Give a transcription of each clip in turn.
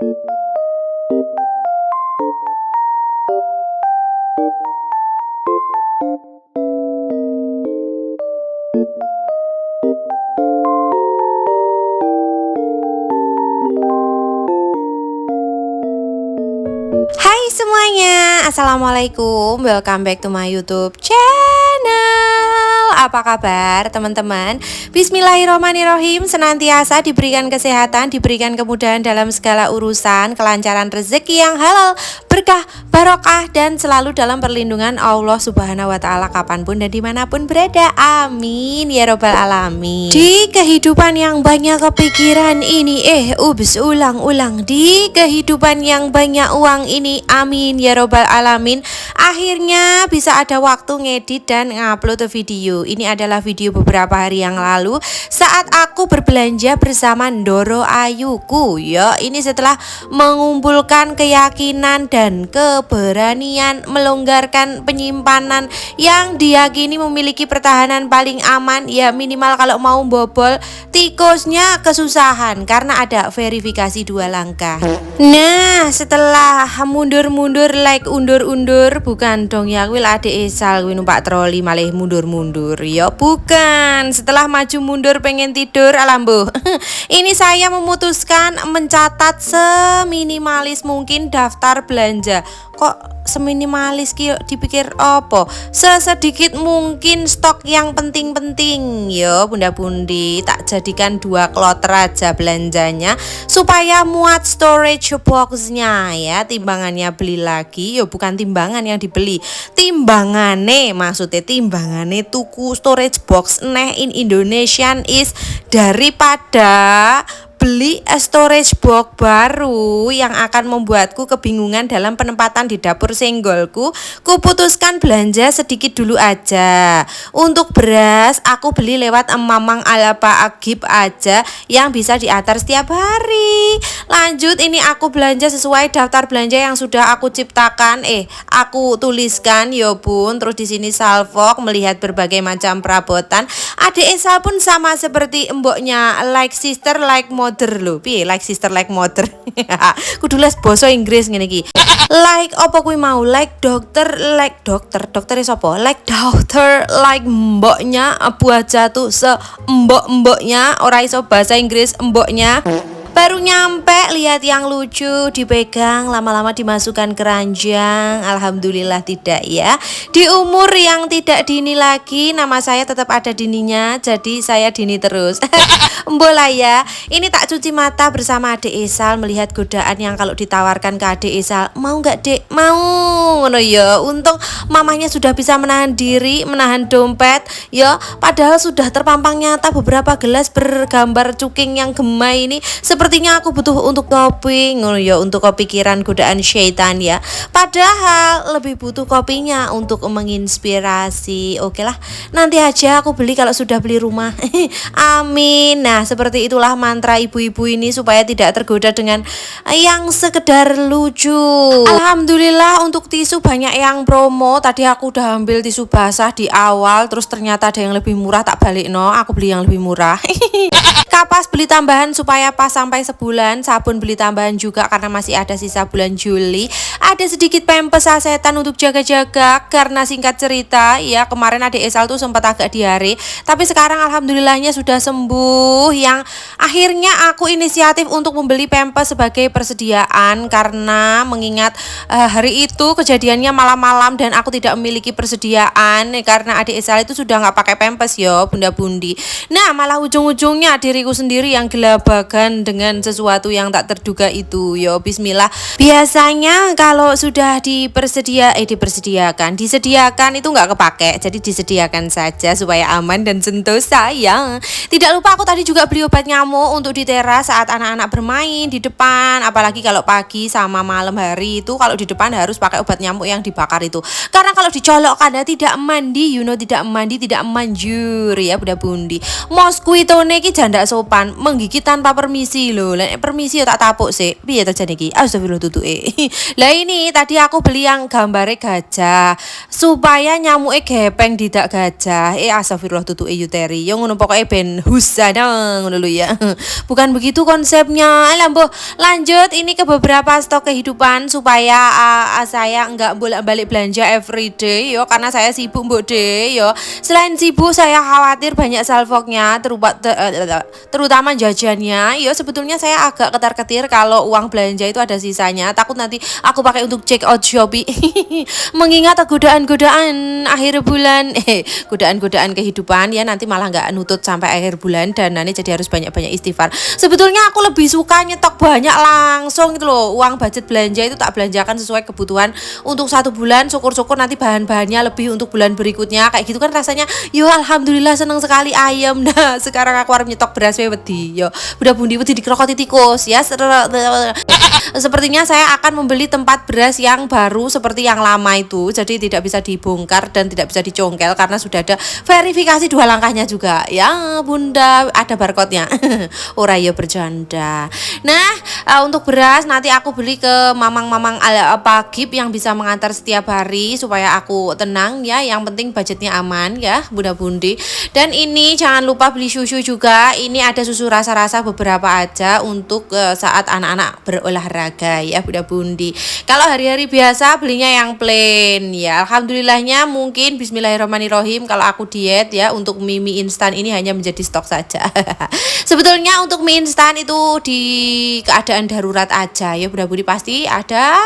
Hai semuanya, assalamualaikum, welcome back to my YouTube channel. Apa kabar teman-teman? Bismillahirrahmanirrahim. Senantiasa diberikan kesehatan, diberikan kemudahan dalam segala urusan, kelancaran rezeki yang halal, berkah, barokah, dan selalu dalam perlindungan Allah Subhanahu wa Ta'ala kapanpun dan dimanapun berada. Amin ya robbal alamin. Di kehidupan yang banyak kepikiran ini, ulang-ulang. Di kehidupan yang banyak uang ini, amin ya robbal alamin. Akhirnya bisa ada waktu ngedit dan ngupload video. Ini adalah video beberapa hari yang lalu saat aku berbelanja bersama Ndoro Ayuku ya. Ini setelah mengumpulkan keyakinan dan keberanian melonggarkan penyimpanan yang diyakini memiliki pertahanan paling aman ya, minimal kalau mau bobol tikusnya kesusahan karena ada verifikasi 2 langkah. Nah, setelah mundur-mundur like undur-undur, bukan dong ya, kuwi adek Esal kuwi numpak troli malah mundur-mundur ya, bukan. Setelah maju mundur pengen tidur alambo. Ini saya memutuskan mencatat seminimalis mungkin daftar belanja. Kok seminimalis ki dipikir apa? Sesedikit mungkin stok yang penting-penting yo bunda-bundi, tak jadikan 2 kloter aja belanjanya supaya muat storage boxnya ya. Timbangannya beli lagi yo, bukan timbangan yang dibeli, timbangane, maksudnya timbangane tuku storage box neh in Indonesian is daripada beli storage box baru yang akan membuatku kebingungan dalam penempatan di dapur senggolku. Kuputuskan belanja sedikit dulu aja. Untuk beras aku beli lewat Mamang Alapa Agib aja yang bisa diantar setiap hari. Lanjut, ini aku belanja sesuai daftar belanja yang sudah aku ciptakan, aku tuliskan yo bun. Terus di sini salvok melihat berbagai macam perabotan. Adik Esa pun sama seperti emboknya, like sister like mother lho. Piye like sister like mother? Kudu les basa Inggris ngene iki. Like apa kuwi mau? Like dokter like dokter. Dokter sapa? Like daughter like mboknya, buah jatuh se mbok-mboknya, ora iso bahasa Inggris mboknya. Baru nyampe lihat yang lucu, dipegang, lama-lama dimasukkan keranjang. Alhamdulillah tidak ya. Di umur yang tidak dini lagi, nama saya tetap ada dininya, jadi saya dini terus. Mbola ya. Ini tak cuci mata bersama adik Esal melihat godaan yang kalau ditawarkan ke adik Esal, mau nggak dek? Mau. Ngono ya. Untung mamanya sudah bisa menahan diri, menahan dompet ya. Padahal sudah terpampang nyata beberapa gelas bergambar cuking yang gemai ini. Sepertinya aku butuh untuk kopi, ngono ya, untuk kopi pikiran godaan syaitan ya. Padahal lebih butuh kopinya untuk menginspirasi. Oke lah, nanti aja aku beli kalau sudah beli rumah. Amin. Nah, seperti itulah mantra ibu-ibu ini supaya tidak tergoda dengan yang sekedar lucu. Alhamdulillah untuk tisu banyak yang promo. Tadi aku udah ambil tisu basah di awal, terus ternyata ada yang lebih murah, tak balik no, aku beli yang lebih murah. Kapas beli tambahan supaya pas sampai sebulan. Sabun beli tambahan juga karena masih ada sisa bulan Juli. Ada sedikit pempes sasetan untuk jaga-jaga karena singkat cerita ya, kemarin adik Esal tuh sempat agak diare, tapi sekarang alhamdulillahnya sudah sembuh. Yang akhirnya aku inisiatif untuk membeli pempes sebagai persediaan karena mengingat hari itu kejadiannya malam-malam dan aku tidak memiliki persediaan karena adik Esal itu sudah nggak pakai pempes yo bunda-bundi. Nah, malah ujung-ujungnya diriku sendiri yang gelabagan dengan sesuatu yang tak terduga itu yo. Bismillah. Biasanya kalau sudah disediakan itu nggak kepake, jadi disediakan saja supaya aman dan sentosa ya. Tidak lupa aku tadi juga beli obat nyamuk untuk di teras saat anak-anak bermain di depan, apalagi kalau pagi sama malam hari itu kalau di depan harus pakai obat nyamuk yang dibakar itu, karena kalau dicolok karena tidak mandi, tidak mandi tidak manjur ya bunda bundi. Mosquito iki janda sopan, menggigit tanpa permisi loh. Permisi ya tak tapuk sih. Piye to jane iki? Astagfirullah tutuke. Lah ini tadi aku beli yang gambarnya gajah supaya nyamuknya gepeng tidak gajah. Astagfirullah tutu Yuteri. Yang ngono pokoknya ben husana ngono lho ya. Bukan begitu konsepnya. Lambo lanjut ini ke beberapa stok kehidupan supaya saya enggak bolak-balik belanja everyday yo karena saya sibuk mbok de yo. Selain sibuk saya khawatir banyak salvoknya terutama jajannya. Yo sebetulnya saya agak ketar-ketir kalau uang belanja itu ada sisanya. Takut nanti aku pakai untuk check out Shopee. Mengingat godaan-godaan akhir bulan, godaan-godaan kehidupan ya nanti malah nggak nutut sampai akhir bulan dan nanti jadi harus banyak-banyak istighfar. Sebetulnya aku lebih suka nyetok banyak langsung gitu loh. Uang budget belanja itu tak belanjakan sesuai kebutuhan untuk 1 bulan. Syukur-syukur nanti bahan-bahannya lebih untuk bulan berikutnya. Kayak gitu kan rasanya. Yo alhamdulillah seneng sekali ayam. Nah sekarang aku harus nyetok beras wedi. Yo udah bundi wedi dikrokoti tikus ya. Sepertinya saya akan membeli tempat beras yang baru seperti yang lama itu. Jadi tidak bisa dibongkar dan tidak bisa dicongkel karena sudah ada verifikasi 2 langkahnya juga. Ya bunda ada barcode-nya. Ora ya bercanda. Nah untuk beras nanti aku beli ke mamang-mamang pagip yang bisa mengantar setiap hari supaya aku tenang ya. Yang penting budgetnya aman ya bunda bundi. Dan ini jangan lupa beli susu juga. Ini ada susu rasa-rasa beberapa aja untuk saat anak-anak berolahraga ya bunda bundi. Kalau hari-hari biasa belinya yang plain ya. Alhamdulillahnya mungkin bismillahirrahmanirrahim kalau aku diet ya untuk mie instan ini hanya menjadi stok saja. Sebetulnya untuk mie instan itu di keadaan darurat aja ya bunda bundi, pasti ada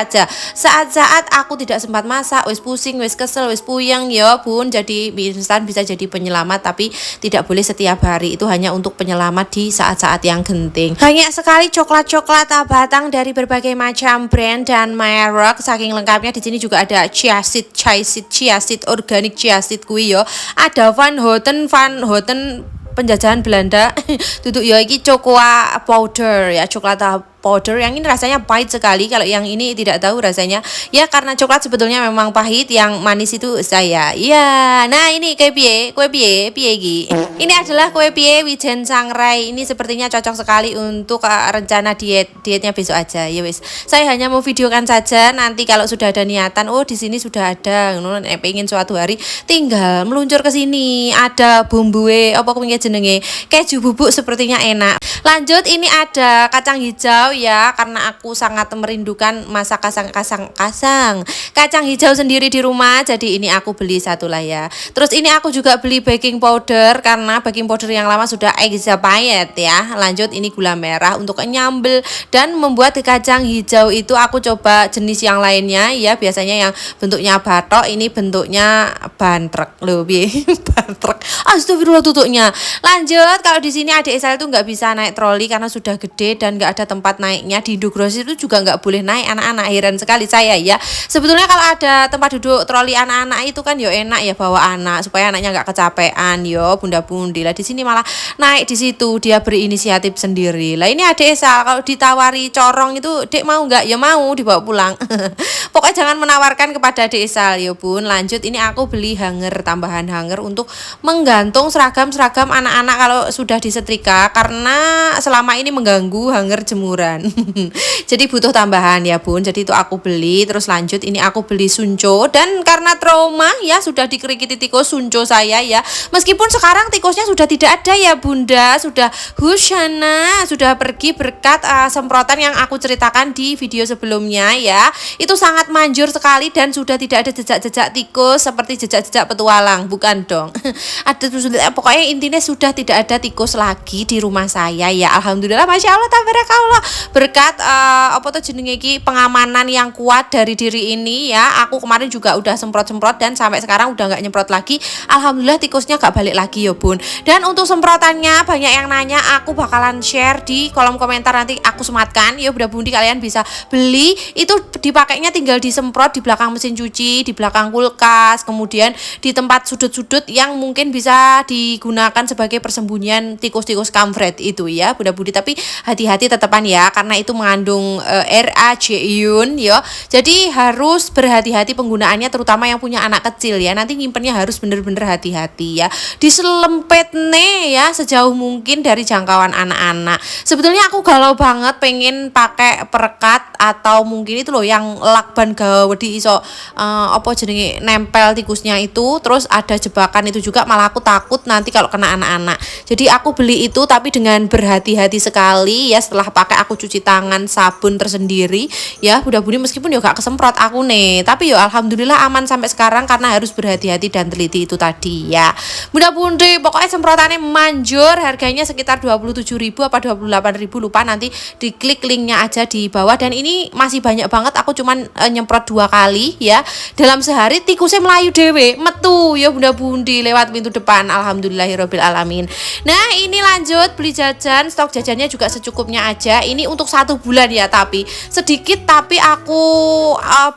aja saat-saat aku tidak sempat masak, wis pusing, wis kesel, wis puyeng ya bun. Jadi mie instan bisa jadi penyelamat tapi tidak boleh setiap hari. Itu hanya untuk penyelamat di saat-saat yang genting. Banyak sekali coklat-coklat batang dari berbagai macam brand dan merek. Saking lengkapnya di sini juga ada chia seed, organic chia seed kuwi yo. Ada Van Houten penjajahan Belanda. Duduk ya iki cocoa powder ya, coklat powder yang ini rasanya pahit sekali. Kalau yang ini tidak tahu rasanya ya karena coklat sebetulnya memang pahit, yang manis itu saya ya. Nah ini kue piye iki. Ini adalah kue piye wijen sangrai. Ini sepertinya cocok sekali untuk rencana dietnya besok aja ya wis. Saya hanya mau videokan saja, nanti kalau sudah ada niatan oh di sini sudah ada pengen suatu hari tinggal meluncur ke sini. Ada bumbue apa kuwi jenenge keju bubuk sepertinya enak. Lanjut ini ada kacang hijau ya karena aku sangat merindukan masak kacang hijau sendiri di rumah, jadi ini aku beli satu lah ya. Terus ini aku juga beli baking powder karena baking powder yang lama sudah expired ya. Lanjut ini gula merah untuk nyambel dan membuat kacang hijau itu aku coba jenis yang lainnya ya. Biasanya yang bentuknya batok, ini bentuknya bantrek loh bantrek. Astagfirullah tutupnya. Lanjut kalau di sini adik saya itu nggak bisa naik troli karena sudah gede dan nggak ada tempat naiknya. Di Indogrosir itu juga nggak boleh naik anak-anak, heran sekali saya ya. Sebetulnya kalau ada tempat duduk troli anak-anak itu kan yo enak ya bawa anak supaya anaknya nggak kecapean yo bunda bundi lah. Di sini malah naik di situ, dia berinisiatif sendiri lah. Ini adik Esa kalau ditawari corong itu dek mau nggak ya mau dibawa pulang. Pokoknya jangan menawarkan kepada adik Esa yo bun. Lanjut ini aku beli hanger, tambahan hanger untuk menggantung seragam anak-anak kalau sudah disetrika karena selama ini mengganggu hanger jemuran. Jadi butuh tambahan ya bun. Jadi itu aku beli. Terus lanjut ini aku beli sunco dan karena trauma ya sudah dikerikiti tikus sunco saya ya. Meskipun sekarang tikusnya sudah tidak ada ya bunda, sudah husyana, sudah pergi berkat semprotan yang aku ceritakan di video sebelumnya ya. Itu sangat manjur sekali dan sudah tidak ada jejak-jejak tikus seperti jejak-jejak petualang, bukan dong. Ada pokoknya intinya sudah tidak ada tikus lagi di rumah saya ya. Alhamdulillah, masya Allah, tabarakallah, berkat apa tuh jenenge iki pengamanan yang kuat dari diri ini ya. Aku kemarin juga udah semprot-semprot dan sampai sekarang udah nggak nyemprot lagi. Alhamdulillah tikusnya nggak balik lagi ya bun. Dan untuk semprotannya banyak yang nanya, aku bakalan share di kolom komentar, nanti aku sematkan ya bunda bundi, kalian bisa beli. Itu dipakainya tinggal disemprot di belakang mesin cuci, di belakang kulkas, kemudian di tempat sudut-sudut yang mungkin bisa digunakan sebagai persembunyian tikus-tikus kampret itu ya bunda budi. Tapi hati-hati tetepan ya, ya, karena itu mengandung racun ya. Jadi harus berhati-hati penggunaannya, terutama yang punya anak kecil ya. Nanti nyimpennya harus bener-bener hati-hati ya. Diselempet nih ya sejauh mungkin dari jangkauan anak-anak. Sebetulnya aku galau banget pengen pakai perekat atau mungkin itu loh yang lakban gawedi iso apa jenenge nempel tikusnya itu, terus ada jebakan itu juga, malah aku takut nanti kalau kena anak-anak. Jadi aku beli itu tapi dengan berhati-hati sekali ya. Setelah pakai aku cuci tangan sabun tersendiri ya, Bunda-budi meskipun ya gak kesemprot aku nih, tapi ya alhamdulillah aman sampai sekarang karena harus berhati-hati dan teliti itu tadi ya. Bunda-budi pokoknya semprotannya manjur, harganya sekitar 27.000 apa 28.000 lupa, nanti diklik linknya aja di bawah. Dan ini masih banyak banget, aku cuman nyemprot 2 kali ya dalam sehari. Tikusnya melayu dewe metu ya Bunda-budi lewat pintu depan, alhamdulillahirabbil alamin. Nah ini lanjut beli jajan, stok jajannya juga secukupnya aja. Ini untuk 1 bulan ya, tapi sedikit, tapi aku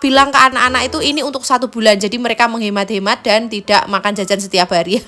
bilang ke anak-anak itu ini untuk 1 bulan, jadi mereka menghemat-hemat dan tidak makan jajan setiap hari.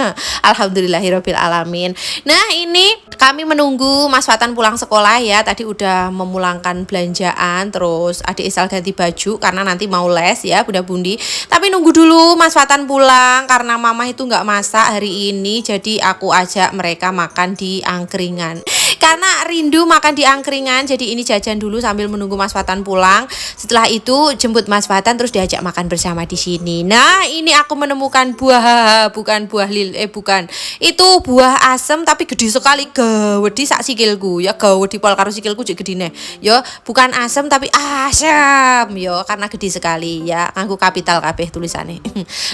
Alhamdulillahirabbil alamin. Nah ini kami menunggu Mas Fatan pulang sekolah ya. Tadi udah memulangkan belanjaan, terus adik Isal ganti baju karena nanti mau les ya Bunda-budi. Tapi nunggu dulu Mas Fatan pulang karena mama itu nggak masak hari ini, jadi aku ajak mereka makan di angkringan. Karena rindu makan di angkringan, jadi ini jajan dulu sambil menunggu Mas Fatan pulang. Setelah itu jemput Mas Fatan terus diajak makan bersama di sini. Nah ini aku menemukan buah, bukan buah bukan, itu buah asem tapi gede sekali, gawedi sak sikilku ya, gawedi pol karo sikilku jadi gedine ya, bukan asem tapi asam ya, karena gede sekali ya, nganggo kapital kabeh tulisannya.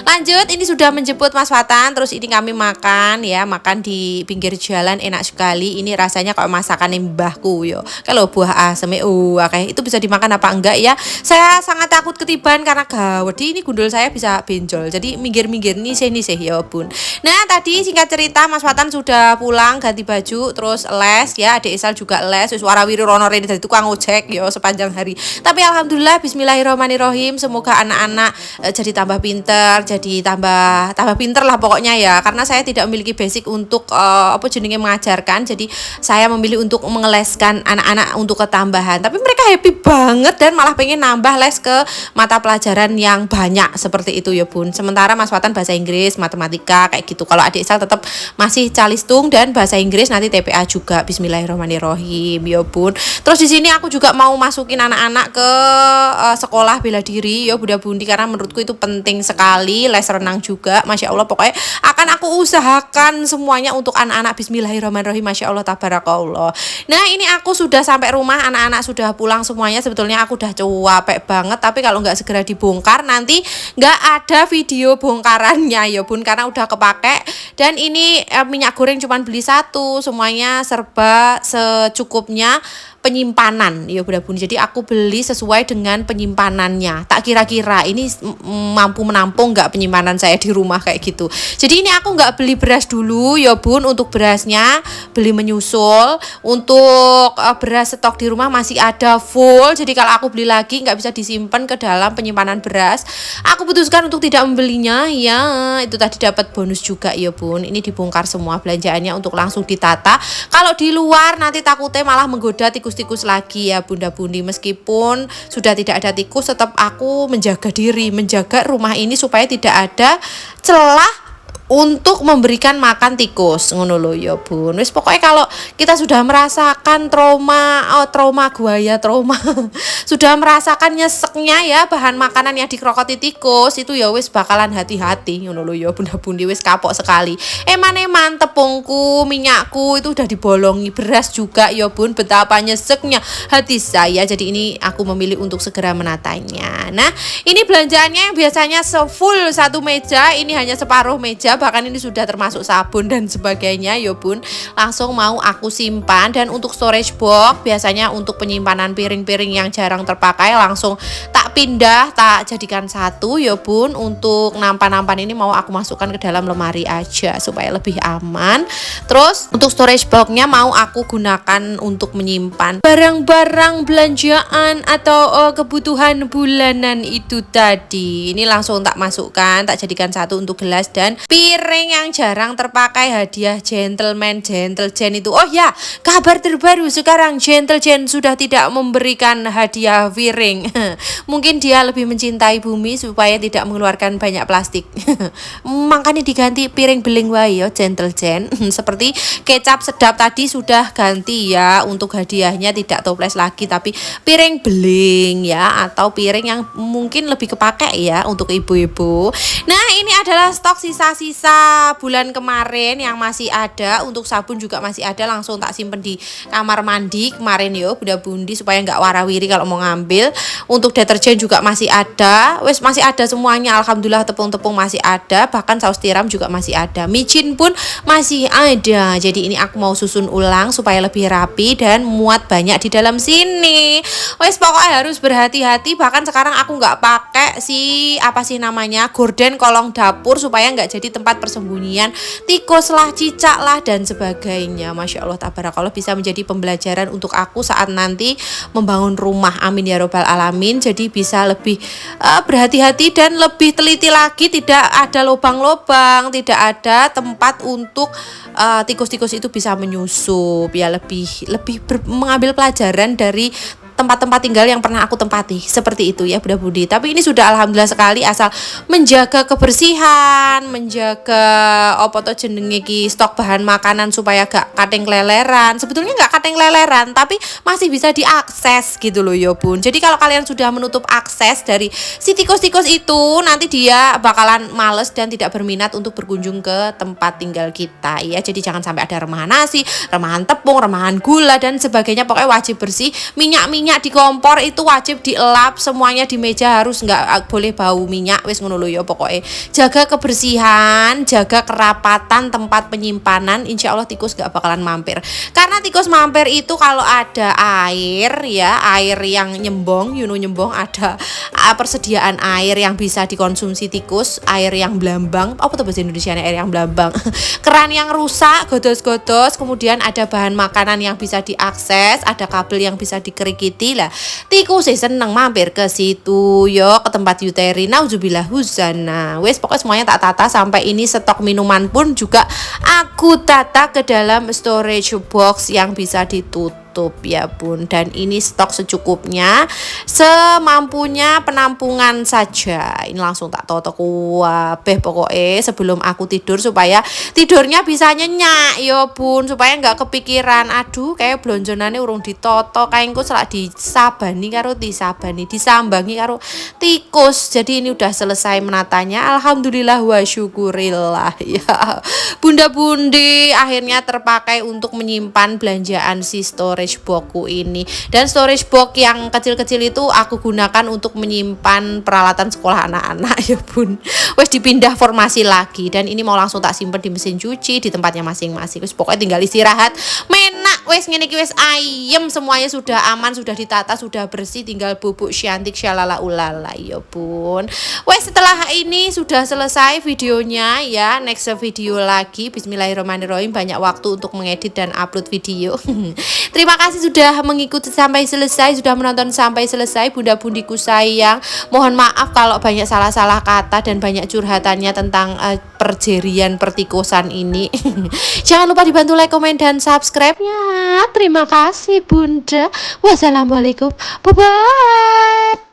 Lanjut, ini sudah menjemput Mas Fatan, terus ini kami makan ya, makan di pinggir jalan enak sekali. Ini rasanya kayak masakan mbahku yo. Kalau buah asem kayak itu bisa dimakan apa enggak ya? Saya sangat takut ketiban karena gawedi ini gundul saya bisa benjol. Jadi minggir-minggir nih ya bun. Nah tadi singkat cerita Mas Fatan sudah pulang ganti baju terus les ya, adik Isal juga les. Wis warawiri rono rene dadi tukang ojek yo sepanjang hari. Tapi alhamdulillah bismillahirrahmanirrahim, semoga anak-anak jadi tambah pinter, jadi tambah pinter lah pokoknya ya. Karena saya tidak memiliki basic untuk apa jenenge mengajarkan. Jadi saya memilih untuk mengeleskan anak-anak untuk ketambahan, tapi mereka happy banget dan malah pengen nambah les ke mata pelajaran yang banyak seperti itu ya bun. Sementara Mas Fatan bahasa Inggris, matematika kayak gitu. Kalau adik Isal tetap masih calistung dan bahasa Inggris, nanti TPA juga. Bismillahirrahmanirrahim ya bun. Terus di sini aku juga mau masukin anak-anak ke sekolah bela diri ya Bunda-budi, karena menurutku itu penting sekali. Les renang juga, masya Allah, pokoknya akan aku usahakan semuanya untuk anak-anak. Bismillahirrahmanirrahim, masya Allah tabarakallah. Nah ini aku sudah sampai rumah, anak-anak sudah pulang semuanya. Sebetulnya aku udah capek banget, tapi kalau nggak segera dibongkar nanti nggak ada video bongkarannya ya bun, karena udah kepake. Dan ini minyak goreng cuman beli 1, semuanya serba secukupnya penyimpanan ya Bunda-budi. Jadi aku beli sesuai dengan penyimpanannya. Tak kira-kira ini mampu menampung nggak penyimpanan saya di rumah kayak gitu. Jadi ini aku nggak beli beras dulu ya bun, untuk berasnya beli menyusul. Untuk beras stok di rumah masih ada full. Jadi kalau aku beli lagi nggak bisa disimpan ke dalam penyimpanan beras. Aku putuskan untuk tidak membelinya ya. Itu tadi dapat bonus juga ya bun. Ini dibongkar semua belanjaannya untuk langsung ditata. Kalau di luar nanti takutnya malah menggoda tikus lagi ya Bunda-budi. Meskipun sudah tidak ada tikus, tetap aku menjaga diri, menjaga rumah ini supaya tidak ada celah untuk memberikan makan tikus, ngono lho ya bun. Wis pokoknya kalau kita sudah merasakan trauma sudah merasakan nyeseknya ya bahan makanan yang dikrokoti tikus, itu ya wis bakalan hati-hati, ngono lho ya Bunda-budi. Wis kapok sekali. Eman tepungku, minyakku itu udah dibolongi, beras juga ya bun, betapa nyeseknya hati saya. Jadi ini aku memilih untuk segera menatanya. Nah ini belanjaannya yang biasanya full 1 meja, ini hanya separuh meja, bahkan ini sudah termasuk sabun dan sebagainya ya bun. Langsung mau aku simpan. Dan untuk storage box biasanya untuk penyimpanan piring-piring yang jarang terpakai, langsung tak pindah tak jadikan satu ya bun. Untuk nampan-nampan ini mau aku masukkan ke dalam lemari aja supaya lebih aman. Terus untuk storage boxnya mau aku gunakan untuk menyimpan barang-barang belanjaan atau kebutuhan bulanan itu tadi. Ini langsung tak masukkan, tak jadikan satu untuk gelas dan piring yang jarang terpakai, hadiah gentleman gentle gen itu. Oh ya, kabar terbaru sekarang gentle gen sudah tidak memberikan hadiah piring. Mungkin dia lebih mencintai bumi supaya tidak mengeluarkan banyak plastik. Makanya diganti piring beling wae yo gentle gen. Seperti kecap sedap tadi sudah ganti ya, untuk hadiahnya tidak toples lagi tapi piring beling ya, atau piring yang mungkin lebih kepake ya untuk ibu-ibu. Nah, ini adalah stok sisa-sisa bulan kemarin yang masih ada. Untuk sabun juga masih ada, langsung tak simpen di kamar mandi kemarin yo Bunda Bundi supaya nggak warawiri kalau mau ngambil. Untuk deterjen juga masih ada, wes masih ada semuanya, alhamdulillah. Tepung-tepung masih ada, bahkan saus tiram juga masih ada, micin pun masih ada. Jadi ini aku mau susun ulang supaya lebih rapi dan muat banyak di dalam sini. Wes pokoknya harus berhati-hati. Bahkan sekarang aku nggak pakai apa sih namanya, gorden kolong dapur supaya nggak jadi tempat persembunyian tikus lah, cicak lah dan sebagainya. Masya Allah tabarakallah, bisa menjadi pembelajaran untuk aku saat nanti membangun rumah. Amin ya robbal alamin. Jadi bisa lebih berhati-hati dan lebih teliti lagi, tidak ada lubang-lubang, tidak ada tempat untuk tikus-tikus itu bisa menyusup ya. Lebih mengambil pelajaran dari tempat-tempat tinggal yang pernah aku tempati, seperti itu ya Bunda Budi. Tapi ini sudah alhamdulillah sekali, asal menjaga kebersihan, menjaga opo to jenenge ki stok bahan makanan supaya gak kating leleran. Sebetulnya gak kating leleran tapi masih bisa diakses gitu loh ya Bun. Jadi kalau kalian sudah menutup akses dari si tikus-tikus itu, nanti dia bakalan males dan tidak berminat untuk berkunjung ke tempat tinggal kita ya. Jadi jangan sampai ada remahan nasi, remahan tepung, remahan gula dan sebagainya. Pokoknya wajib bersih. Minyak di kompor itu wajib dielap, semuanya di meja harus nggak boleh bau minyak. Wis ngono lho ya pokoknya. Jaga kebersihan, jaga kerapatan tempat penyimpanan, insya Allah tikus nggak bakalan mampir. Karena tikus mampir itu kalau ada air ya, air yang nyembong, nyembong, ada persediaan air yang bisa dikonsumsi tikus, air yang blambang, apa tuh bahasa Indonesianya air yang blambang, keran yang rusak, godos-godos, kemudian ada bahan makanan yang bisa diakses, ada kabel yang bisa dikerikiti lah, tikus seneng mampir ke situ yo, ke tempat yuteri. Nauzubillah huzana. Wes pokoknya semuanya tak tata, sampai ini stok minuman pun juga aku tata ke dalam storage box yang bisa ditutup ya Bun. Dan ini stok secukupnya, semampunya penampungan saja. Ini langsung tak toto kuabeh pokoknya sebelum aku tidur, supaya tidurnya bisa nyenyak ya Bun, supaya nggak kepikiran aduh kayak blonjonane urung ditoto, kaengku selak disabani karo disambangi karo tikus. Jadi ini udah selesai menatanya, alhamdulillah wa syukurillah ya Bunda Bundi. Akhirnya terpakai untuk menyimpan belanjaan si storage boxku ini. Dan storage box yang kecil-kecil itu aku gunakan untuk menyimpan peralatan sekolah anak-anak ya Bun. Wes dipindah formasi lagi, dan ini mau langsung tak simpen di mesin cuci di tempatnya masing-masing. Wes pokoknya tinggal istirahat menak. Wes ngene iki wes ayem, semuanya sudah aman, sudah ditata, sudah bersih, tinggal bubuk syantik syalala ulala ya Bun. Wes setelah ini sudah selesai videonya ya. Next video lagi, bismillahirrahmanirrahim. Banyak waktu untuk mengedit dan upload video. Terima kasih sudah mengikuti sampai selesai, sudah menonton sampai selesai. Bunda bundiku sayang, mohon maaf kalau banyak salah-salah kata dan banyak curhatannya tentang perjerian pertikusan ini. Jangan lupa dibantu like, komen, dan subscribe-nya. Terima kasih Bunda. Wassalamualaikum. Bye-bye.